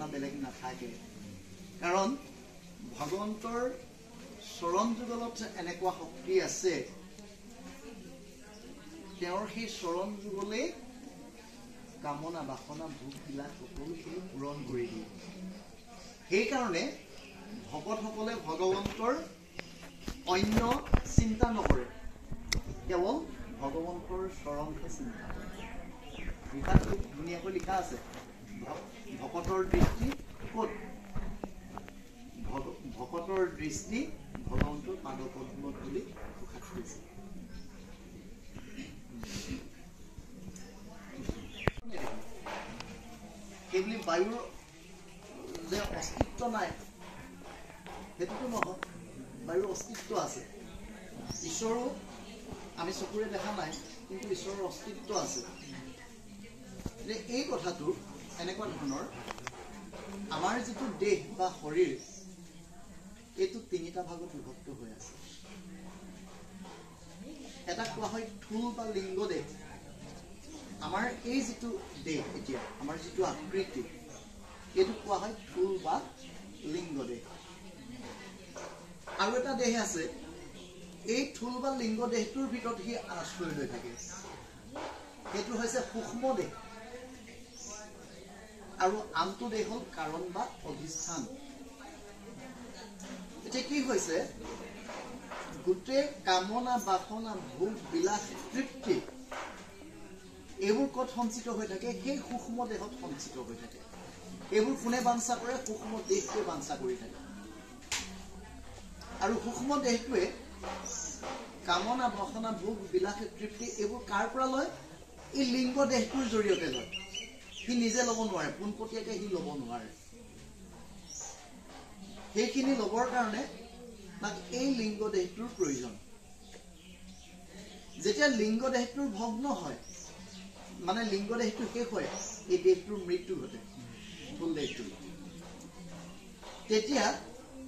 বাসনা বেলেগ নাথাকে কাৰণ ভগৱন্তৰ চৰণ যুগলত এনেকুৱা শক্তি আছে তেওঁৰ সেই চৰণ যুগলে কামনা বাসনা ভোগ বিলাস সকলোখিনি পূৰণ কৰি দিয়ে সেইকাৰণে ভকতসকলে ভগৱন্তৰ অন্য চিন্তা নকৰে কেৱল ভগৱন্তৰ চৰণহে চিন্তা কৰে লিখাটো ধুনীয়াকৈ লিখা আছে ভকতৰ দৃষ্টি ক'ত ভকতৰ দৃষ্টি ভগৱন্তৰ পাদপদ্মত বুলি প্ৰকাশ কৰিছে সেইবুলি বায়ুৰ যে অস্তিত্ব নাই সেইটোতো নহয় বায়ুৰ অস্তিত্ব আছে ঈশ্বৰো আমি চকুৰে দেখা নাই কিন্তু ঈশ্বৰৰ অস্তিত্ব আছে যে এই কথাটো এনেকুৱা ধৰণৰ আমাৰ যিটো দেহ বা শৰীৰ এইটো তিনিটা ভাগত বিভক্ত হৈ আছে এটা কোৱা হয় স্থূল বা লিংগ দেহ আমাৰ এই যিটো দেহ এতিয়া আমাৰ যিটো আকৃতি এইটো কোৱা হয় স্থূল বা লিংগ দেহ আৰু এটা দেহ আছে এই স্থূল বা লিংগ দেহটোৰ ভিতৰত সি আশ্ৰয় হৈ থাকে সেইটো হৈছে সূক্ষ্ম দেহ আৰু আনটো দেহ হ'ল কাৰণ বা অধিষ্ঠান এতিয়া কি হৈছে গোটেই কামনা বাসনা ভোগ বিলাস তৃপ্তি এইবোৰ ক'ত সঞ্চিত হৈ থাকে সেই সূক্ষ্ম দেহত সঞ্চিত হৈ থাকে এইবোৰ কোনে বাঞ্ছা কৰে সূক্ষ্ম দেহটোৱে বাঞ্ছা কৰি থাকে আৰু সূক্ষ্ম দেহটোৱে কামনা বাসনা ভোগ বিলাস তৃপ্তি এইবোৰ কাৰ পৰা লয় এই লিংগ দেহটোৰ জৰিয়তে লয় সি নিজে ল'ব নোৱাৰে পোনপটীয়াকৈ সি ল'ব নোৱাৰে সেইখিনি ল'বৰ কাৰণে তাক এই লিংগ দেহটোৰ প্ৰয়োজন যেতিয়া লিংগ দেহটোৰ ভগ্ন হয় মানে লিংগ দেহটো শেষ হয় এই দেহটোৰ মৃত্যু ঘটে ফুল দেহটো তেতিয়া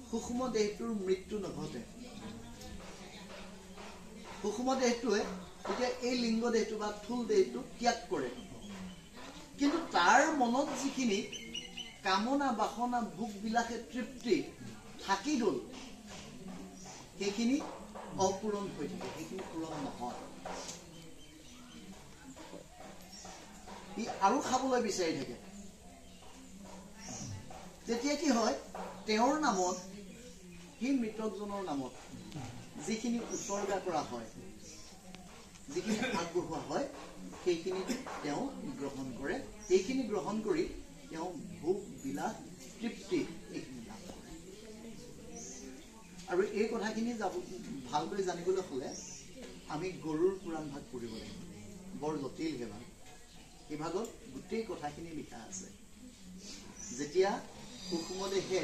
সূক্ষ্ম দেহটোৰ মৃত্যু নঘটে সূক্ষ্ম দেহটোৱে তেতিয়া এই লিংগ দেহটো বা স্থূল দেহটো ত্যাগ কৰে কিন্তু তাৰ মনত যিখিনি কামনা বাসনা ভোগ বিলাসে তৃপ্তি থাকি গ'ল সেইখিনি অপূৰণ হৈ থাকে সেইখিনি পূৰণ নহয় ই আৰু খাবলৈ বিচাৰি থাকে তেতিয়া কি হয় তেওঁৰ নামত সেই মৃতকজনৰ নামত যিখিনি উৎসৰ্গা কৰা হয় যিখিনি আগবঢ়োৱা হয় সেইখিনি তেওঁ গ্ৰহণ কৰে সেইখিনি গ্ৰহণ কৰি তেওঁ ভোগ বিলাস তৃপ্তি এইখিনি লাভ কৰে আৰু এই কথাখিনি ভালকৈ জানিবলৈ হ'লে আমি গৰুৰ পুৰাণ ভাগ পঢ়িব লাগিব বৰ জটিল সেইভাগ এই ভাগত গোটেই কথাখিনি লিখা আছে যেতিয়া সূক্ষ্ম দেহে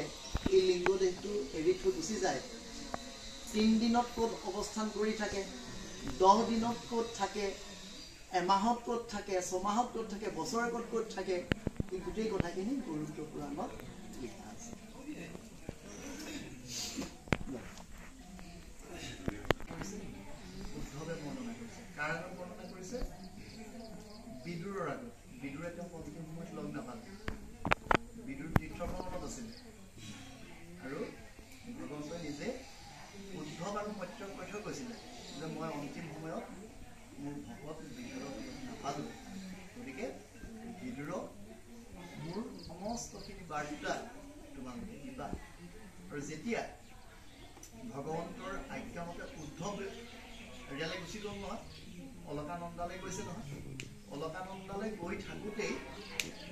এই লিংগ দেহটো এৰি থৈ গুচি যায় 3 দিনত ক'ত অৱস্থান কৰি থাকে 10 দিনত ক'ত থাকে এমাহত ক'ত থাকে 6 মাহত ক'ত থাকে বছৰেকত ক'ত থাকে এই গোটেই কথাখিনি গৰুৰ পুৰাণত লিখা আছে উদ্ধৱে বৰ্ণনা কৰিছে কাৰ আগত বৰ্ণনা কৰিছে বিদুৰৰ আগত বিদুৰে তেওঁ অন্তিম সময়ত লগ নাপালে বিদুৰ তীৰ্থভ্ৰমণত আছিলে আৰু ভগৱন্তই নিজে উদ্ধৱ আৰু প্ৰত্যক্ষ কৈছিলে যে মই অন্তিম সময়ত মোৰ ভকত বিদুৰক নাপালো গতিকে বিদুৰক মোৰ সমস্তখিনি বাৰ্তা তোমালোকে দিবা আৰু যেতিয়া ভগৱন্তৰ আজ্ঞামতে উদ্ধৱ ৰেলে গুচি গ'ল নহয় অলকানন্দালৈ গৈছে নহয় অলকানন্দালৈ গৈ থাকোঁতেই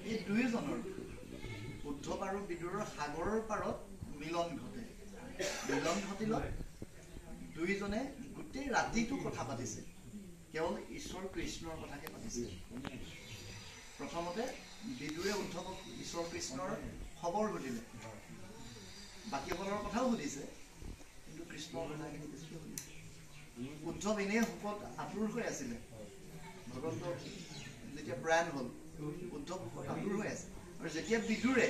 এই দুয়োজনৰ উদ্ধৱ আৰু বিদুৰৰ সাগৰৰ পাৰত মিলন ঘটে মিলন ঘটিলত দুইজনে গোটেই ৰাতিটো কথা পাতিছে কেৱল ঈশ্বৰ কৃষ্ণৰ কথাকে পাতিছে প্ৰথমতে বিদুৰে উদ্ধৱক ঈশ্বৰ কৃষ্ণৰ খবৰ সুধিলে বাকীসকলৰ কথাও সুধিছে কিন্তু কৃষ্ণৰ কথাখিনি বেছিকৈ সুধিছে উদ্ধৱ এনেই সুখত আতুৰ হৈ আছিলে ভগৱন্ত যেতিয়া প্ৰয়াণ হ'ল উদ্ধৱ সুখত আতুৰ হৈ আছে আৰু যেতিয়া বিদুৰে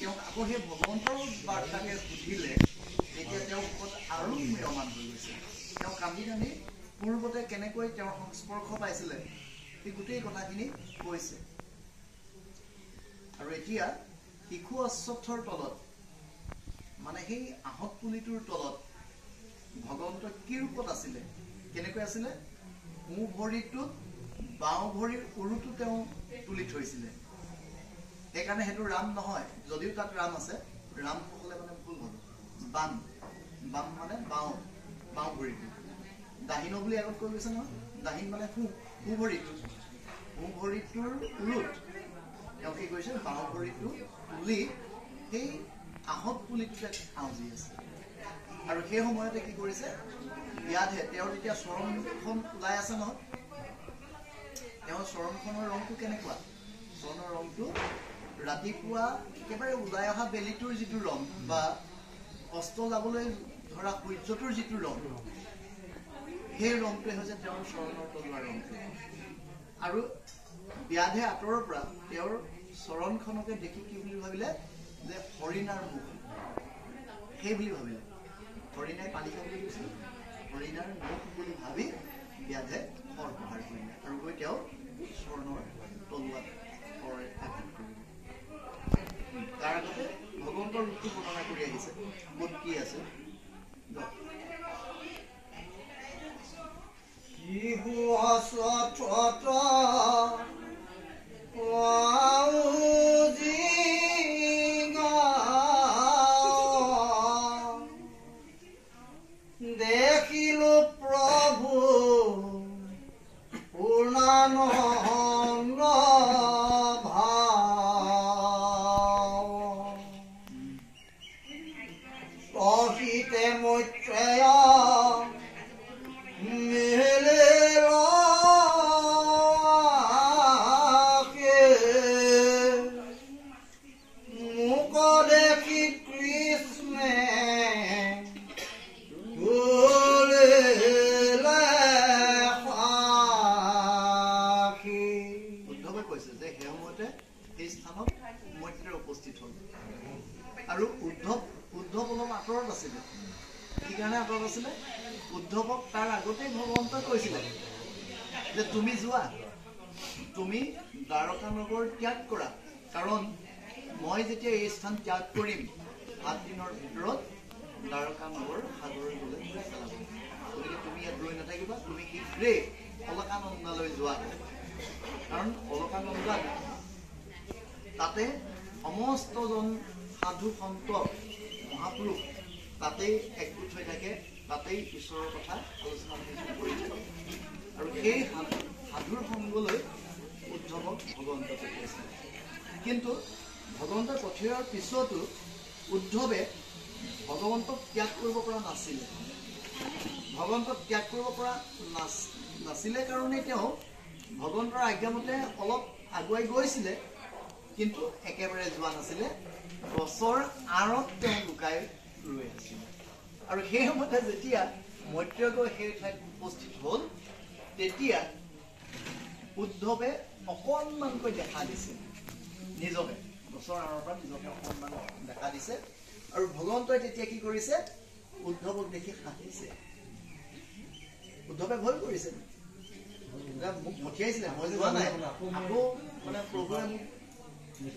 তেওঁক আকৌ সেই ভগৱন্তৰ বাৰ্তাকে সুধিলে তেতিয়া তেওঁ সুখত আৰু ম্ৰিয়মান হৈ গৈছে তেওঁ কান্দি কান্দি পূৰ্বতে কেনেকৈ তেওঁৰ সংস্পৰ্শ পাইছিলে সেই গোটেই কথাখিনি কৈছে আৰু এতিয়া শিশু অশ্বত্থৰ তলত মানে সেই আহত পুলিটোৰ তলত ভগৱন্ত কি ৰূপত আছিলে, কেনেকৈ আছিলে? সোঁ ভৰিটোত বাওঁ ভৰিৰ উৰুটো তেওঁ তুলি থৈছিলে। সেইকাৰণে সেইটো ৰাম নহয়, যদিও তাত ৰাম আছে, ৰাম হ'লে মানে ভুল হ'ব। বাম মানে বাওঁ ভৰিটো। দাহিন বুলি আগত কৈ গৈছে নহয়, দাহিন মানে সোঁ ভৰিটোৰ উৰুত তেওঁ কি কৰিছে, বাওঁ ভৰিটো তুলি সেই আহত পুলিটোতে আউজি আছে। আৰু সেই সময়তে কি কৰিছে, ব্যাধে তেওঁৰ যেতিয়া চৰণখন ওলাই আছে নহয়, তেওঁৰ চৰণখনৰ ৰংটো কেনেকুৱা? চৰণৰ ৰংটো ৰাতিপুৱা একেবাৰে ওলাই অহা বেলিটোৰ যিটো ৰং বা অস্ত যাবলৈ ধৰা সূৰ্যটোৰ যিটো ৰং, সেই ৰংটোৱে হৈছে তেওঁৰ চৰণৰ তলোৱা ৰংটো। আৰু ব্যাধে আঁতৰৰ পৰা তেওঁৰ চৰণখনকে দেখি কি বুলি ভাবিলে, যে হৰিণাৰ মুখ, সেই বুলি ভাবিলে। হৰিণাই পানী খাবলৈ গৈছিল, হৰিণাৰ মুখ বুলি ভাবি ব্যাধে শৰ প্ৰহাৰ কৰিলে আৰু গৈ তেওঁ চৰণৰ তলোৱাত শৰে আঘাত কৰিলে। তাৰ আগতে ভগৱন্তৰ ৰূপটো বৰ্ণনা কৰি আহিছে, ক'ত কি আছে। দেখিলো প্ৰভু পূৰ্ণানন্দ ভাৱ, প্ৰসিতে মৈত্ৰেয় মেলে মোক দেখি কৃষ্ণে উপস্থিত হল। আৰু উদ্ধৱ অলপ আঁতৰত আছিলে। কি কাৰণে আঁতৰত আছিলে? উদ্ধৱক তাৰ আগতেই ভগৱন্তই কৈছিলে যে তুমি যোৱা, তুমি দ্বাৰকা নগৰ ত্যাগ কৰা, কাৰণ মই যেতিয়া এই স্থান ত্যাগ কৰিম 7 দিনৰ ভিতৰত দ্বাৰকা নগৰ সাগৰলৈ পেলাব। গতিকে তুমি ইয়াত ৰৈ নাথাকিবা, তুমি শীঘ্ৰেই অলকানন্দালৈ যোৱা। কাৰণ অলকানন্দাত তাতে সমস্তজন সাধু সন্ত মহাপুৰুষ তাতেই একগোট হৈ থাকে, তাতেই ঈশ্বৰৰ কথা আলোচনা কৰি থাকে। আৰু সেই সাধুৰ সংগলৈ উদ্ধৱক ভগৱন্ত পঠিয়াইছিলে। কিন্তু ভগৱন্ত পঠিওৱাৰ পিছতো উদ্ধৱে ভগৱন্তক ত্যাগ কৰিব পৰা নাছিলে। ভগৱন্তক ত্যাগ কৰিব পৰা নাছিলে কাৰণেই তেওঁ ভগৱন্তৰ আজ্ঞামতে অলপ আগুৱাই গৈছিলে, কিন্তু একেবাৰে যোৱা নাছিলে। গছৰ আঁৰত তেওঁ লুকাই ৰৈ আছিল। আৰু সেই সময়তে যেতিয়া মৈত্ৰেয় গৈ সেই ঠাইত উপস্থিত হ'ল, তেতিয়া উদ্ধৱে অকণমানকৈ দেখা দিছে নিজকে, গছৰ আঁৰৰ পৰা নিজকে অকণমান দেখা দিছে। আৰু ভগৱন্তই তেতিয়া কি কৰিছে, উদ্ধৱক দেখি হাঁহিছে। উদ্ধৱে ভয় কৰিছে, মোক পঠিয়াইছিলে, মই যোৱা নাই, আকৌ মানে প্ৰভুৱে মোক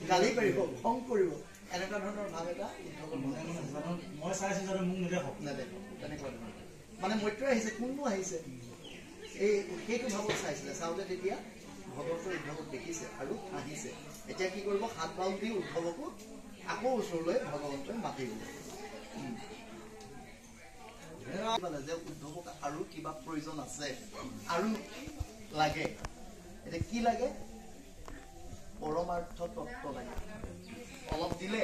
গালি পাৰিব, খং কৰিব, এনেকুৱা ধৰণৰ ভাৱ এটা মই চাইছো যাতে মোক নেদেখক তেনেকুৱা ধৰণৰ। মানে মৈত্ৰেয় আহিছে, কোননো আহিছে, এই সেইটো ভাৱত চাইছিলে। চাওঁতে তেতিয়া ভগৱন্তই উদ্ধৱক দেখিছে আৰু হাঁহিছে। এতিয়া কি কৰিব, হাত বাউ দি উদ্ধৱকো আকৌ ওচৰলৈ ভগৱন্তই মাতিব যে উদ্ধৱক আৰু কিবা প্ৰয়োজন আছে, আৰু লাগে। এতিয়া কি লাগে? পৰমাৰ্থ তত্ত্ব লাগে। অলপ দিলে,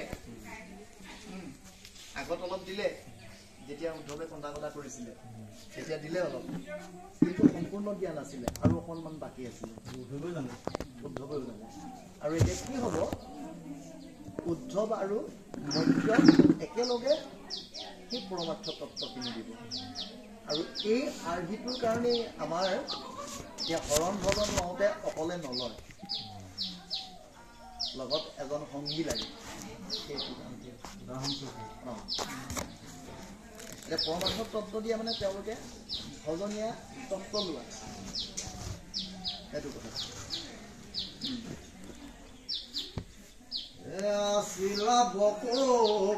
আগত অলপ দিলে, যেতিয়া উদ্ধৱে কন্দা কটা কৰিছিলে তেতিয়া দিলে অলপ, কিন্তু সম্পূৰ্ণ দিয়া নাছিলে, আৰু অকণমান বাকী আছিলে। উদ্ধৱেও জানে। আৰু এতিয়া কি হ'ব, উদ্ধৱ আৰু মৈত্ৰেয় একেলগে সেই পৰমাৰ্থ তত্ত্বখিনি দিব। আৰু এই আৰ্হিটোৰ কাৰণেই আমাৰ এতিয়া হৰণ ভজন লওঁতে অকলে নলয়, লগত এজন সংগী লাগে। এতিয়া পৰমাৰ্থ তত্ত্ব দিয়া মানে তেওঁলোকে ভজনীয়া তত্ত্ব লোৱা, সেইটো কথা। শিলা বকু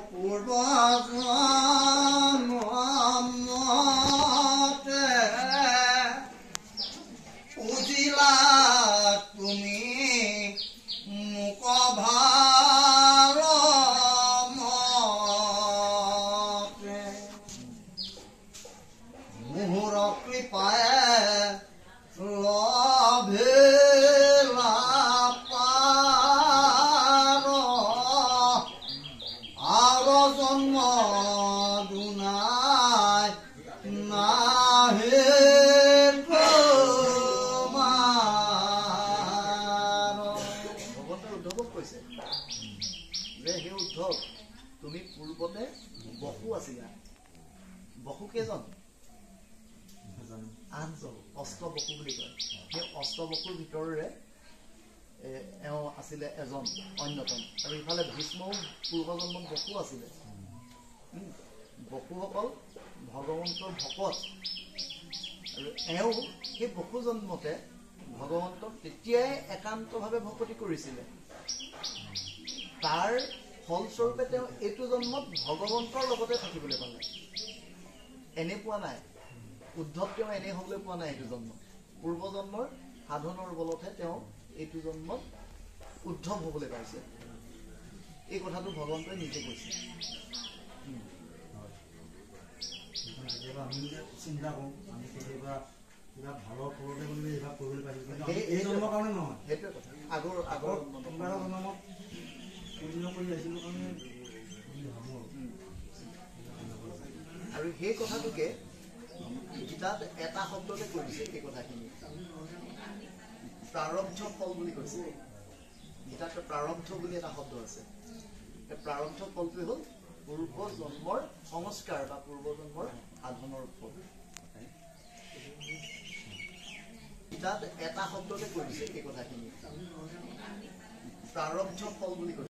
পূৰ্বজন্মতে পুজিলা তুমি মোক ভাৰ মতে মোহৰ কৃপায়ে লভিলা পাৰ আৰু জন্ম দুনাই নাহে ভগৱন্তই উদ্ধৱক কৈছে যে হে উদ্ধৱ তুমি পূৰ্বতে বসু আছিলা বসু কেইজন আঠজন অষ্টবসু বুলি কয় সেই অষ্টবসুৰ ভিতৰৰে এওঁ আছিলে এজন অন্যতম আৰু ইফালে ভীষ্মও পূৰ্বজন্মত বসু আছিলে বসুসকল ভগৱন্তৰ ভকত আৰু এওঁ সেই বসু জন্মতে ভগৱন্তক তেতিয়াই একান্তভাৱে ভকতি কৰিছিলে তাৰ ফলস্বৰূপে তেওঁ এইটো জন্মত ভগৱন্তৰ লগতে থাকিবলৈ পালে এনে পোৱা নাই উদ্ধৱ তেওঁ এনে হ'বলৈ পোৱা নাই এইটো জন্ম পূৰ্বজন্মৰ সাধনৰ বলতহে তেওঁ এইটো জন্মত উদ্ধৱ হ'বলৈ পাইছে এই কথাটো ভগৱন্তই নিজে কৈছে কেতিয়াবা আমি চিন্তা কৰোঁ আমি কেতিয়াবা কিবা ভালৰ ফলতে বুলি এইভাগ কৰিবলৈ পাইছোঁ এই জন্মৰ কাৰণে নহয় সেইটোৱে কথা আগৰ কিবা এটা জন্মত পূৰ্ণ কৰি আহিছিলোঁ কাৰণে বুলি ভাবোঁ আৰু সেই কথাটোকে গীতাত এটা শব্দতে কৈছে এই কথাখিনি প্ৰাৰব্ধ ফল বুলি কৈছে গীতাত প্ৰাৰব্ধ বুলি এটা শব্দ আছে প্ৰাৰব্ধ ফলটোৱে হ'ল পূৰ্বজন্মৰ সংস্কাৰ বা পূৰ্বজন্মৰ সাধনৰ ফল গীতাত এটা শব্দতে কৈছে এই কথাখিনি প্ৰাৰব্ধ ফল বুলি কৈছে